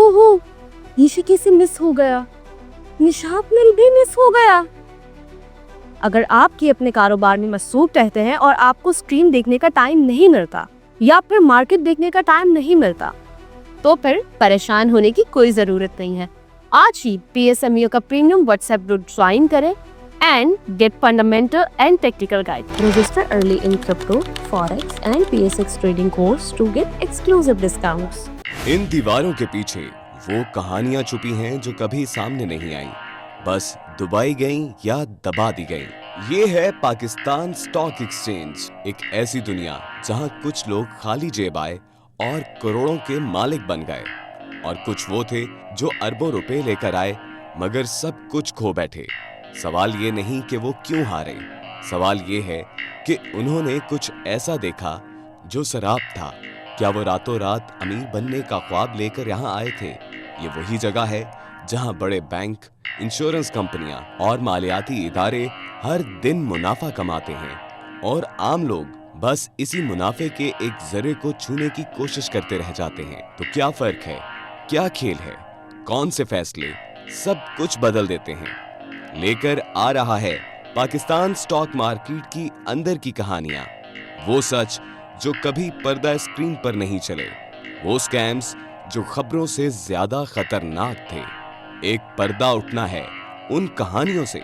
ओहो, ये कैसे मिस हो गया? निशात मिल भी मिस हो गया। अगर आपकी अपने कारोबार में मसरूफ रहते हैं और आपको स्क्रीन देखने का टाइम नहीं मिलता या फिर मार्केट देखने का टाइम नहीं मिलता, तो फिर परेशान होने की कोई जरूरत नहीं है। आज ही PSMU का प्रीमियम व्हाट्सएप ग्रुप ज्वाइन करें and get fundamental and technical guide. Register early in crypto, forex and PSX trading course to get exclusive discounts. इन दीवारों के पीछे वो कहानियां छुपी हैं जो कभी सामने नहीं आई, बस दबाई गईं या दबा दी गईं। ये है पाकिस्तान स्टॉक एक्सचेंज, एक ऐसी दुनिया जहां कुछ लोग खाली जेब आए और करोड़ों के मालिक बन गए, और कुछ वो थे जो अरबों रुपए लेकर आए मगर सब कुछ खो बैठे। सवाल ये नहीं कि वो क्यों हारे, सवाल ये है कि उन्होंने कुछ ऐसा देखा जो शराब था। क्या वो रातों रात अमीर बनने का ख्वाब लेकर यहाँ आए थे? ये वही जगह है जहाँ बड़े बैंक, इंश्योरेंस कंपनियां और मालियाती इदारे हर दिन मुनाफा कमाते हैं और आम लोग बस इसी मुनाफे के एक जर्रे को छूने की कोशिश करते रह जाते हैं। तो क्या फर्क है, क्या खेल है, कौन से फैसले सब कुछ बदल देते हैं? लेकर आ रहा है पाकिस्तान स्टॉक मार्केट की अंदर की कहानियां, वो सच जो कभी पर्दा स्क्रीन पर नहीं चले, वो स्कैम्स जो खबरों से ज्यादा खतरनाक थे। एक पर्दा उठना है उन कहानियों से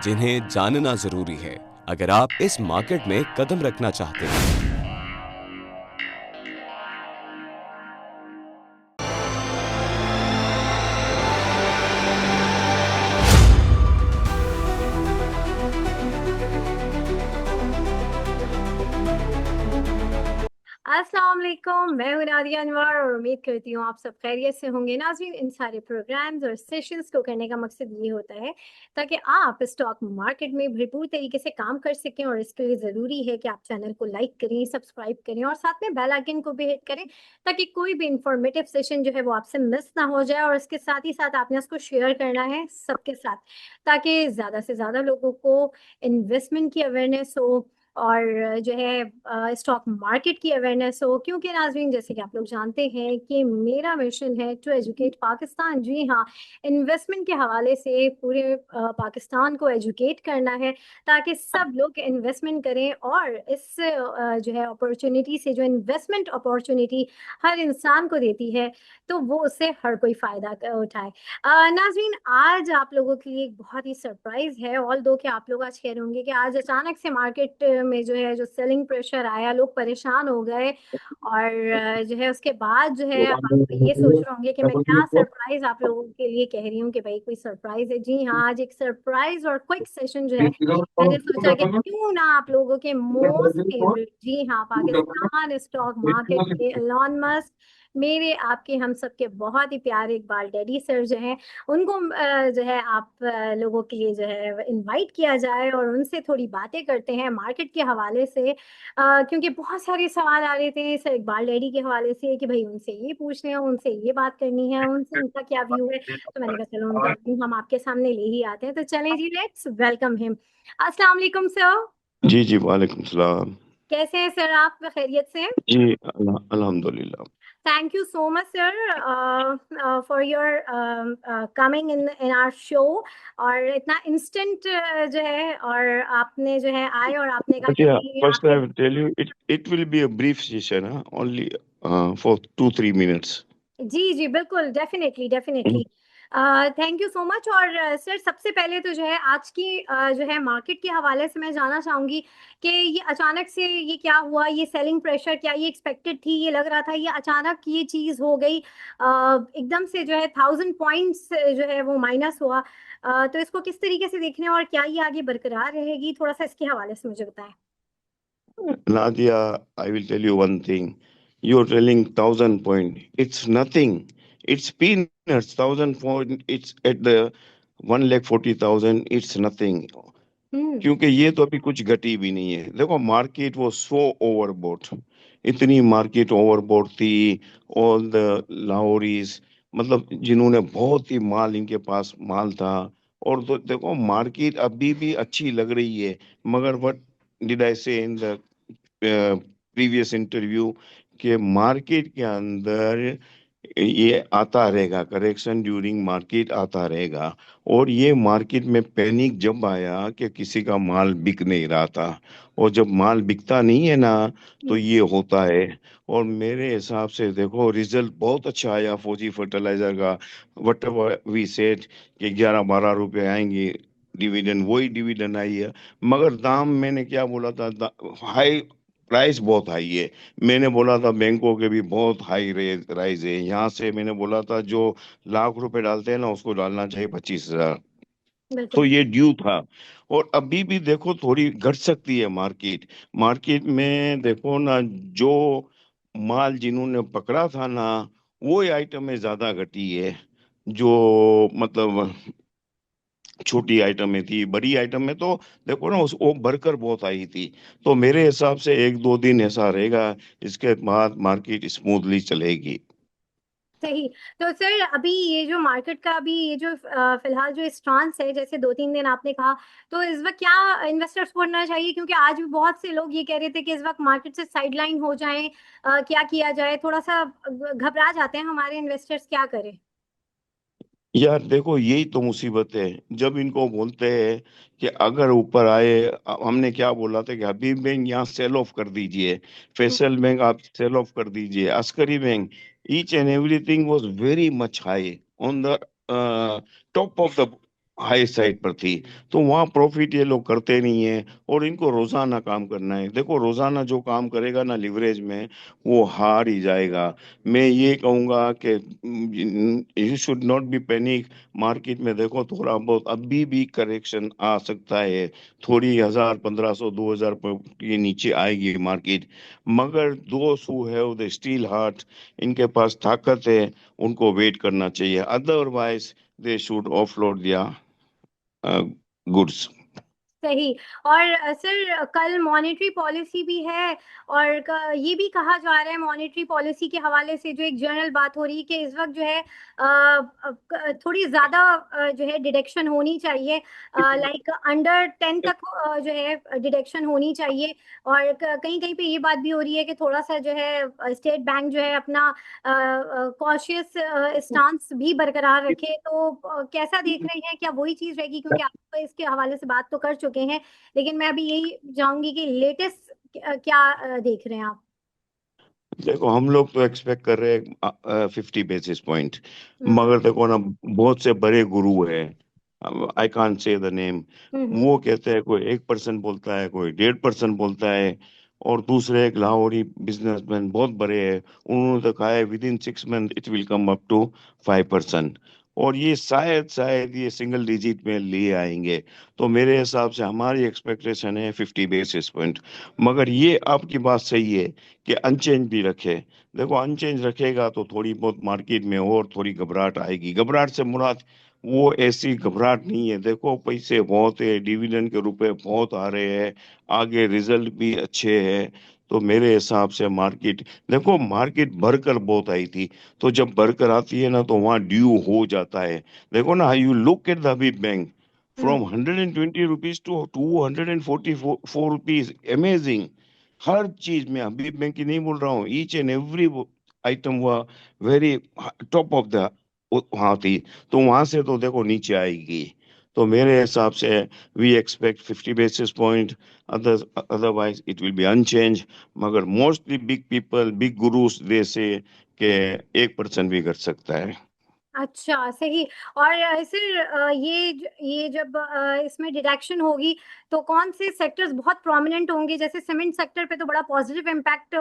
जिन्हें जानना जरूरी है अगर आप इस मार्केट में कदम रखना चाहते हैं। अस्सलाम वालेकुम, मैं हूं नादिया अनवर और उम्मीद करती हूँ आप सब खैरियत से होंगे। नाज़रीन, इन सारे प्रोग्राम्स और सेशंस को करने का मकसद ये होता है ताकि आप स्टॉक मार्केट में भरपूर तरीके से काम कर सकें, और इसके लिए ज़रूरी है कि आप चैनल को लाइक करें, सब्सक्राइब करें और साथ में बेल आइकन को भी हिट करें ताकि कोई भी इंफॉर्मेटिव सेशन जो है वो आपसे मिस ना हो जाए। और इसके साथ ही साथ आपने उसको शेयर करना है सबके साथ ताकि ज़्यादा से ज़्यादा लोगों को इन्वेस्टमेंट की अवेयरनेस हो और जो है स्टॉक मार्केट की अवेयरनेस हो। क्योंकि नाज़रीन, जैसे कि आप लोग जानते हैं कि मेरा मिशन है टू एजुकेट पाकिस्तान। जी हाँ, इन्वेस्टमेंट के हवाले से पूरे पाकिस्तान को एजुकेट करना है ताकि सब लोग इन्वेस्टमेंट करें, और इस जो है अपॉर्चुनिटी से, जो इन्वेस्टमेंट अपॉर्चुनिटी हर इंसान को देती है, तो वो उससे हर कोई फ़ायदा उठाए। नाज़रीन, आज आप लोगों के लिए एक बहुत ही सरप्राइज़ है। ऑल्दो कि आप लोग आज कह रहे होंगे कि आज अचानक से मार्केट में जो है जो सेलिंग प्रेशर आया, लोग परेशान हो गए, और जो है उसके बाद जो है आप ये सोच रहे होंगे कि मैं क्या सरप्राइज़ आप लोगों के लिए कह रही हूँ कि भाई कोई सरप्राइज़ है। जी हाँ, आज एक सरप्राइज़ और क्विक सेशन जो है मैंने सोचा कि क्यों ना आप लोगों के मोस्ट फेवरेट, जी हाँ, पाकिस्तान स्टॉक मार्केट के एलन मस्क, मेरे आपके हम सबके बहुत ही प्यारे इकबाल डैडी सर जो हैं, उनको जो है आप लोगों के लिए जो है इनवाइट किया जाए और उनसे थोड़ी बातें करते हैं मार्केट के हवाले से। क्योंकि बहुत सारे सवाल आ रहे थे सर इकबाल डैडी के हवाले से कि भाई उनसे ये पूछने हैं, उनसे ये बात करनी है, उनसे उनका क्या व्यू है। तो मैंने कहा चलो उनका व्यू हम आपके सामने ले ही आते हैं। तो चलें जी, लेट्स वेलकम हिम। अस्सलाम वालेकुम सर। जी, जी, वालेकुम सलाम। कैसे हैं सर आप, खैरियत से हैं? जी, अल्हम्दुलिल्लाह। Thank you so much, sir, for your coming in our show। और इतना instant जो है, और आपने जो है आए और आपने कहा But कि yeah, भाई first I आपके। will tell you, it will be a brief session, only for 2-3 minutes. जी, जी, बिल्कुल, definitely, Mm. Definitely. Thank you so much. और सर, सबसे पहले तो जो है आज की जो है मार्केट के हवाले से मैं जानना चाहूँगी कि ये अचानक से ये क्या हुआ? ये सेलिंग प्रेशर क्या ये एक्सपेक्टेड थी? ये लग रहा था, या अचानक ये चीज़ हो गई? एकदम से जो है 1000 पॉइंट्स जो है वो माइनस हुआ। तो इसको किस तरीके से देख रहे हैं और क्या ये आगे बरकरार रहेगी? थोड़ा-सा इसके हवाले से मुझे बताएँ। Nadia, I will tell you one thing. You're telling 1,000 point. It's nothing. It's peanuts. 1,000 point. It's at the 1,40,000. It's nothing. हुँ, क्योंकि ये तो अभी कुछ घटी भी नहीं है। देखो मार्केट वो सो ओवरबोट, इतनी मार्केट ओवरबोट थी। ऑल द लाहौरीज, मतलब जिन्होंने बहुत ही माल, इनके पास माल था। और तो देखो मार्केट अभी भी अच्छी लग रही है, मगर व्हाट डिड आई से इन द प्रीवियस इंटरव्यू, कि मार्केट के अंदर ये आता रहेगा, करेक्शन ड्यूरिंग मार्केट आता रहेगा। और ये मार्केट में पैनिक जब आया कि किसी का माल बिक नहीं रहा था, और जब माल बिकता नहीं है ना, तो हम्म। ये होता है। और मेरे हिसाब से देखो रिजल्ट बहुत अच्छा आया फौजी फर्टिलाइजर का। वट वी सेड कि 11-12 रुपए आएंगे डिविडेंड, वही डिविडेंड आई है। मगर दाम मैंने क्या बोला था, हाई, प्राइस बहुत हाई है। मैंने बोला था बैंकों के भी बहुत हाई राइज है। यहाँ से मैंने बोला था जो लाख रुपए डालते हैं ना, उसको डालना चाहिए 25,000। तो बिल्कुल। ये ड्यू था। और अभी भी देखो थोड़ी घट सकती है मार्केट। मार्केट में देखो ना, जो माल जिन्होंने पकड़ा था ना, वो आइटम में ज्यादा घटी है। जो मतलब छोटी आइटम में थी, बड़ी आइटम में तो देखो ना, उस वो बढ़कर बहुत आई थी। तो मेरे हिसाब से 1-2 दिन ऐसा रहेगा, इसके बाद मार्केट स्मूथली चलेगी। सही। तो सर अभी ये जो मार्केट का अभी ये जो फिलहाल जो स्टांस है, जैसे 2-3 दिन आपने कहा, तो इस वक्त क्या इन्वेस्टर्स को करना चाहिए? क्योंकि आज भी बहुत से लोग ये कह रहे थे कि इस वक्त मार्केट से साइडलाइन हो जाएं, क्या किया जाए, थोड़ा सा घबरा जाते हैं हमारे इन्वेस्टर्स, क्या करें? यार देखो, यही तो मुसीबत है। जब इनको बोलते हैं कि अगर ऊपर आए, हमने क्या बोला था कि हबीब बैंक यहाँ सेल ऑफ कर दीजिए, फैसल बैंक आप सेल ऑफ कर दीजिए, Askari bank, each and everything was very much high on the top of the high side पर थी। तो वहाँ प्रॉफिट ये लोग करते नहीं है। और इनको रोजाना काम करना है। देखो रोजाना जो काम करेगा ना लिवरेज में, वो हार ही जाएगा। मैं ये कहूंगा कि you should not be panic. Market में देखो थोड़ा बहुत अभी भी करेक्शन आ सकता है, थोड़ी 1,000, 1,500, 2,000 के नीचे आएगी मार्केट। मगर दोस्त who have the steel heart, इनके पास ताकत है, उनको वेट करना चाहिए। अदरवाइज दे शुड ऑफलोड दिया गुड्स। सही। और सर कल मॉनेटरी पॉलिसी भी है, और ये भी कहा जा रहा है मॉनेटरी पॉलिसी के हवाले से, जो एक जर्नल बात हो रही है कि इस वक्त जो है थोड़ी ज्यादा जो है डिडक्शन होनी चाहिए, लाइक अंडर 10 तक जो है डिडक्शन होनी चाहिए। और कहीं कहीं पे ये बात भी हो रही है कि थोड़ा सा जो है स्टेट बैंक जो है अपना कॉशियस स्टांस भी बरकरार रखे। तो कैसा देख रहे हैं, क्या वही चीज रहेगी? क्योंकि आप तो इसके हवाले से बात तो कर चुके हैं, लेकिन मैं अभी यही चाहूंगी कि लेटेस्ट क्या देख रहे हैं आप? देखो हम लोग तो एक्सपेक्ट कर रहे हैं 50 बेसिस पॉइंट। हम्म। मगर देखो ना, बहुत से बड़े गुरु हैं, I can't say the name, hmm. वो कहते हैं कोई 1% बोलता है, कोई 1.5% बोलता है। और दूसरे एक लाहौरी बिजनेसमैन बहुत बड़े हैं, उन्होंने तो कहा है within 6 month it will come up to 5%। और ये शायद शायद ये सिंगल डिजिट में लिए आएंगे। तो मेरे हिसाब से हमारी एक्सपेक्टेशन है 50 बेसिस पॉइंट। मगर ये आपकी बात सही है कि अनचेंज भी रखे। देखो अनचेंज रखेगा तो थोड़ी बहुत मार्केट में और थोड़ी घबराहट आएगी। घबराहट से मुराद वो ऐसी घबराहट नहीं है। देखो पैसे बहुत है, डिविडेंड के रुपए बहुत आ रहे हैं, आगे रिजल्ट भी अच्छे हैं। तो मेरे हिसाब से मार्केट, देखो मार्केट भरकर बहुत आई थी। तो जब भरकर आती है ना, तो वहाँ ड्यू हो जाता है। देखो ना, you look at the Habib bank, hmm. From 120 rupees to 244 rupees, amazing. हर चीज में, हबीब मैं की नहीं बोल रहा हूँ, ईच एंड एवरी आइटम हुआ वेरी टॉप ऑफ द वहां थी। तो वहां से तो देखो नीचे आएगी। तो मेरे हिसाब से we expect 50 basis point, otherwise it will be unchange. मगर mostly big people, big gurus they say के 1% भी कर सकता है। अच्छा, सही। और सर ये जब इसमें डिडक्शन होगी, तो कौन से सेक्टर्स बहुत प्रोमिनेंट होंगे? जैसे सीमेंट सेक्टर पे तो बड़ा पॉजिटिव इम्पैक्ट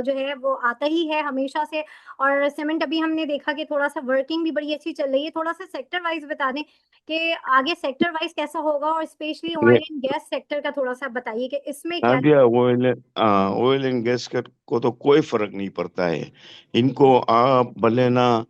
जो है वो आता ही है हमेशा से। और सीमेंट अभी हमने देखा कि थोड़ा सा वर्किंग भी बड़ी अच्छी चल रही है। थोड़ा सा सेक्टर वाइज बता दें कि आगे सेक्टर वाइज कैसा होगा, और specially oil and gas sector का थोड़ा सा बताइए कि इसमें क्या। नादिया, ऑयल एंड गैस को तो कोई फर्क नहीं पड़ता है। इनको आप भले ना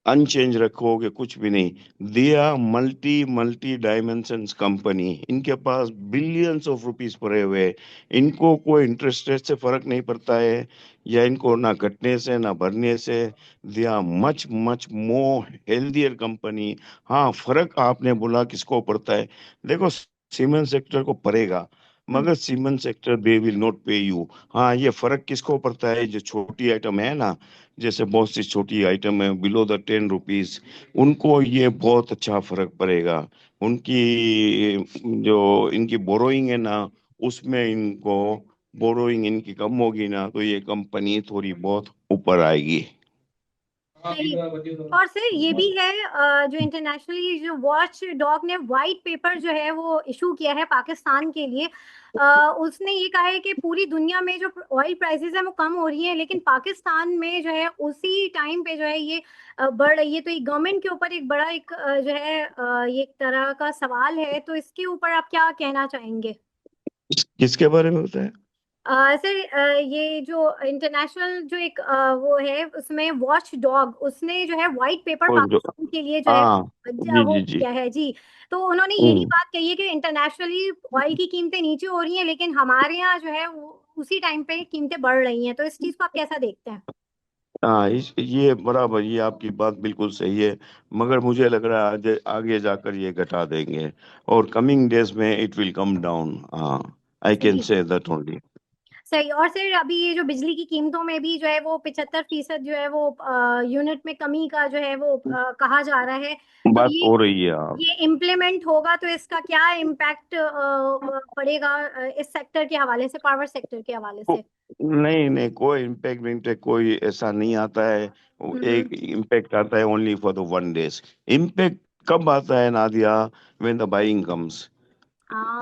अनचेंज रखोगे, कुछ भी नहीं। दिया मल्टी मल्टी डायमेंशंस कंपनी, इनके पास बिलियंस ऑफ रुपीस पड़े हुए हैं। इनको कोई इंटरेस्ट रेट से फर्क नहीं पड़ता है, या इनको ना घटने से ना बढ़ने से। They are much much more healthier company. हाँ, फर्क आपने बोला किसको पड़ता है, देखो सीमेंट सेक्टर को पड़ेगा, हम्म। मगर cement sector they will not पे यू। हाँ, ये फर्क किसको पड़ता है? जो छोटी आइटम है ना, जैसे बहुत सी छोटी आइटम है बिलो द 10 रुपीज, उनको ये बहुत अच्छा फर्क पड़ेगा। उनकी जो इनकी बोरोइंग है ना, उसमें इनको बोरोइंग इनकी कम होगी ना, तो ये कंपनी थोड़ी बहुत ऊपर आएगी। सही। और सर ये भी है, जो इंटरनेशनली जो वॉच डॉग ने वाइट पेपर जो है वो इशू किया है पाकिस्तान के लिए, उसने ये कहा है कि पूरी दुनिया में जो ऑयल प्राइसेस है वो कम हो रही है, लेकिन पाकिस्तान में जो है उसी टाइम पे जो है ये बढ़ रही है। तो ये गवर्नमेंट के ऊपर एक बड़ा एक जो है ये एक तरह का सवाल है, तो इसके ऊपर आप क्या कहना चाहेंगे? किसके बारे में होता है? सर ये जो इंटरनेशनल जो एक वो है उसमें वॉच डॉग उसने जो है व्हाइट पेपर और जो, पाकिस्तान के लिए जो है हाँ, जी वो जी जी। किया है जी। तो उन्होंने यही हम्म। बात कही है कि इंटरनेशनली ऑयल की कीमतें नीचे हो रही हैं, लेकिन हमारे यहाँ जो है उसी टाइम पे कीमतें बढ़ रही हैं। तो इस चीज को आप कैसा देखते हैं? हाँ, इस ये बराबर, ये आपकी बात बिल्कुल सही है। मगर मुझे लग रहा है आगे आगे जाकर ये घटा देंगे, और कमिंग डेज में इट विल कम डाउन। हाँ, आई कैन सही। Say that only. सही। और सर अभी ये जो बिजली की कीमतों में भी जो है वो 75% जो है वो यूनिट में कमी का जो है वो कहा जा रहा है। तो बात हो रही है। हाँ, ये इम्प्लीमेंट होगा तो इसका क्या इम्पैक्ट पड़ेगा इस सेक्टर के हवाले से, पावर सेक्टर के हवाले से? नहीं नहीं, कोई इम्पैक्ट इम्पैक्ट कोई ऐसा नहीं आता है। वो हम्म। एक इम्पैक्ट आता है only for the 1 days. Impact कब आता है Nadia? When the buying comes,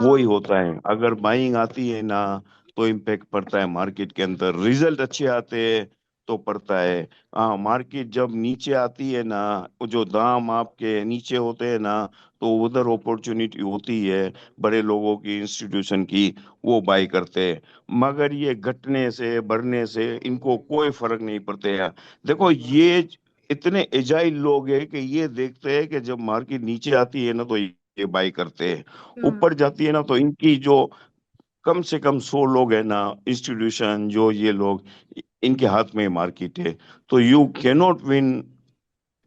वो ही हाँ। होता है। अगर बाइंग आती है ना, तो इम्पैक्ट पड़ता है मार्केट के अंदर। रिजल्ट अच्छे आते हैं तो पड़ता है। हाँ, मार्केट जब नीचे आती है ना, वो जो दाम आपके नीचे होते हैं ना, तो उधर अपॉर्चुनिटी होती है बड़े लोगों की, इंस्टीट्यूशन की, वो बाई करते हैं। मगर ये घटने से बढ़ने से इनको कोई फर्क नहीं पड़ता है। देखो, ये इतने एजाइल लोग हैं कि ये देखते हैं कि जब मार्केट नीचे आती है ना, तो ये बाई करते हैं। हम्म। ऊपर जाती है ना, तो इनकी जो कम से कम 100 लोग है ना, इंस्टीट्यूशन जो ये लोग, इनके हाथ में मार्केट है। तो you cannot win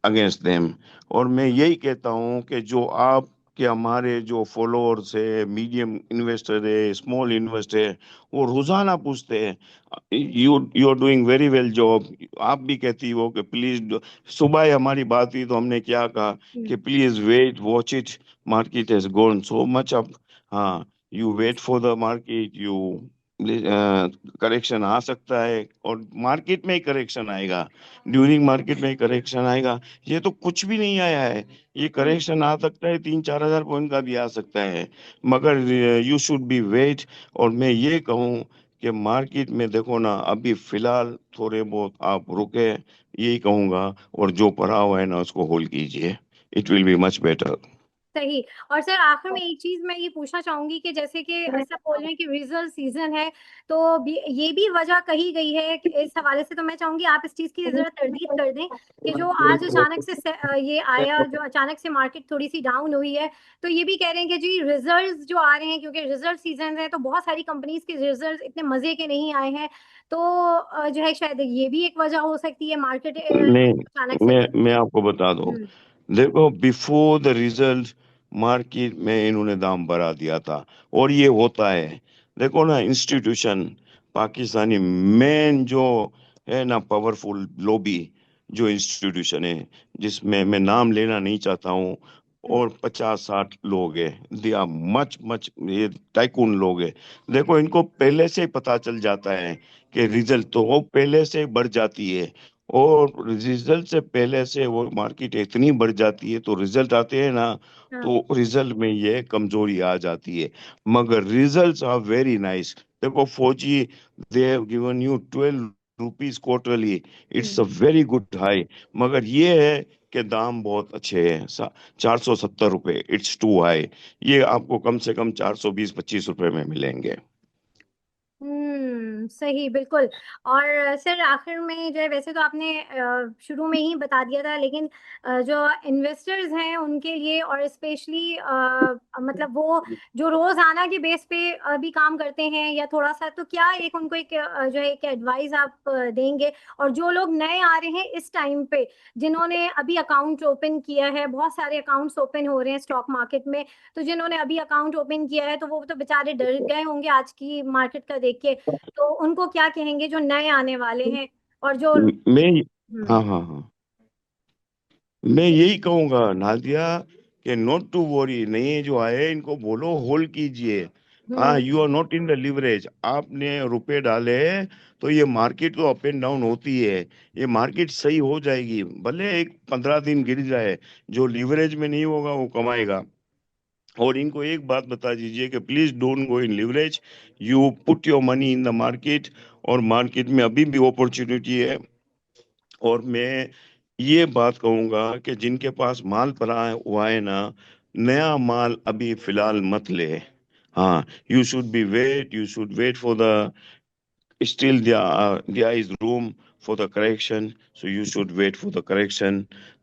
against them. और मैं यही कहता हूँ कि जो आप के हमारे जो फॉलोअर्स है, मीडियम इन्वेस्टर है, स्मॉल इन्वेस्टर है, वो रोजाना पूछते हैं, you are doing very well job. आप भी कहती हो कि प्लीज, सुबह ही हमारी बात हुई तो हमने क्या कहा हम्म। कि please wait, watch it, market has gone so much up. हाँ, you wait for the market, you correction आ सकता है, और मार्केट में ही करेक्शन आएगा, ड्यूरिंग मार्केट में ही करेक्शन आएगा। ये तो कुछ भी नहीं आया है। ये हम्म। करेक्शन आ सकता है, 3-4 हजार पॉइंट का भी आ सकता है। मगर यू शुड बी वेट। और मैं ये कहूँ कि मार्केट में देखो ना, अभी फिलहाल थोड़े बहुत आप रुके, यही कहूंगा। और जो पड़ा हुआ है ना, उसको होल्ड कीजिए। It will be much better. सही। और सर आखिर में एक चीज मैं ये पूछना चाहूंगी कि जैसे कि सब बोल रहे हैं कि रिजल्ट सीजन है, तो ये भी वजह कही गई है कि इस हवाले से, तो मैं चाहूंगी आप इस चीज की जरा तरदीद कर दें कि जो आज अचानक से ये आया, जो अचानक से मार्केट थोड़ी सी डाउन हुई है, तो ये भी कह रहे हैं कि जी रिजल्ट्स जो आ रहे हैं, क्योंकि रिजल्ट सीजन है तो बहुत सारी कंपनीज के रिजल्ट इतने मजे के नहीं आए हैं। तो जो है शायद ये भी एक वजह हो सकती है मार्केट नहीं, अचानक से मैं आपको बता दूं। हम्म। देखो, बिफोर द रिजल्ट मार्केट में इन्होंने दाम बढ़ा दिया था, और ये होता है। देखो ना, इंस्टीट्यूशन, पाकिस्तानी मेन जो है ना, पावरफुल लॉबी, जो इंस्टीट्यूशन है, जिसमें मैं नाम लेना नहीं चाहता हूँ, हम्म। और 50-60 लोग हैं, दे आर मच मच, ये टाइकून लोग हैं। देखो, इनको पहले से ही पता चल जाता है कि रिजल्ट तो वो पहले से बढ़ जाती है, और रिजल्ट से पहले से वो मार्केट इतनी बढ़ जाती है, तो रिजल्ट आते हैं ना, हाँ। तो रिजल्ट में ये कमजोरी आ जाती है। मगर रिजल्ट्स आर वेरी नाइस। देखो, फौजी, they have given you 12 rupees quarterly, it's a hmm. Very good high. मगर ये है कि दाम बहुत अच्छे हैं, 470 रुपये, इट्स टू हाई। ये आपको कम से कम 420-25 रुपए में मिलेंगे। सही बिल्कुल। और सर आखिर में जो है, वैसे तो आपने शुरू में ही बता दिया था, लेकिन जो इन्वेस्टर्स हैं उनके लिए, और स्पेशली मतलब वो जो रोजाना के बेस पे भी काम करते हैं या थोड़ा सा, तो क्या एक उनको एक जो है एक एडवाइस आप देंगे? और जो लोग नए आ रहे हैं इस टाइम पे, जिन्होंने अभी अकाउंट ओपन किया है, बहुत सारे अकाउंट्स ओपन हो रहे हैं स्टॉक मार्केट में, तो जिन्होंने अभी अकाउंट ओपन किया है तो वो तो बेचारे डर गए होंगे आज की मार्केट का देख के, तो उनको क्या कहेंगे जो नए आने वाले हैं? और जो मैं हाँ हम्म हाँ हाँ, मैं यही कहूंगा नादिया कि नॉट टू वरी, नए जो आए इनको बोलो होल्ड कीजिए। हाँ, hmm you are not in the leverage, आपने रुपए डाले तो ये मार्केट तो अप एंड डाउन होती है, ये मार्केट सही हो जाएगी, भले एक 15 दिन गिर जाए, जो लिवरेज में नहीं होगा वो कमाएगा। और इनको एक बात बता दीजिए कि please don't go in leverage, you put your money in the market, और मार्केट में अभी भी अपॉर्चुनिटी है। और मैं ये बात कहूंगा कि जिनके पास माल पड़ा हुआ है ना, नया माल अभी फिलहाल मत ले। हाँ, you should wait for the, still there is room for the correction, so you should wait for the correction.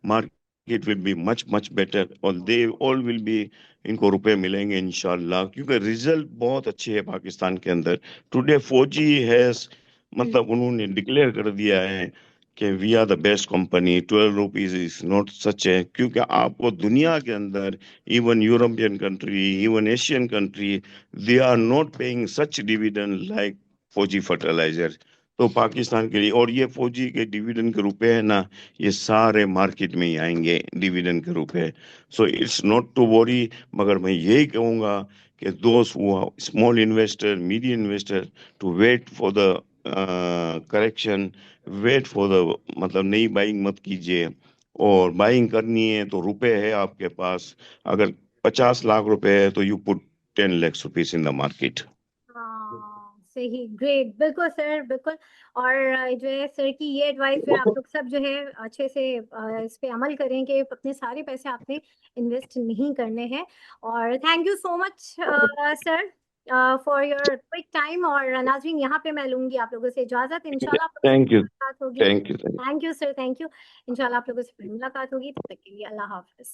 Market will be much better, और they all will be, इनको रुपए मिलेंगे इंशाल्लाह, क्योंकि रिजल्ट बहुत अच्छे है पाकिस्तान के अंदर। टुडे फौजी हैज, हम्म मतलब उन्होंने डिक्लेयर कर दिया है कि we are the best company, 12 rupees is not such है, क्योंकि आपको दुनिया के अंदर, even European country, even Asian country, they are not paying such dividend like Fauji fertilizer. तो पाकिस्तान के लिए, और ये फौजी के डिविडेंड के रुपए है ना, ये सारे मार्केट में ही आएंगे डिविडेंड के रुपए। So it's not to worry. मगर मैं यही कहूंगा कि दोस्त हुआ small investor, medium investor, to wait for the correction, wait for the, मतलब नई बाइंग मत कीजिए। और बाइंग करनी है तो रुपए है आपके पास, अगर 50 लाख रुपए है तो you put 10 lakhs rupees in the market. हाँ सही, ग्रेट, बिल्कुल सर, बिल्कुल। और जो है सर की ये एडवाइस जो है, आप लोग सब जो है अच्छे से इस पे अमल करें कि अपने सारे पैसे आपने इन्वेस्ट नहीं करने हैं। और thank you so much sir for your quick time. और नाज़रीन, यहाँ पे मैं लूंगी आप लोगों से इजाजत, इंशाल्लाह आप लोगों से थैंक फिर यू, मुलाकात होगी। Thank you. Thank you sir, thank you. इंशाल्लाह आप लोगों से फिर मुलाकात होगी, तब तक के लिए अल्लाह हाफिज।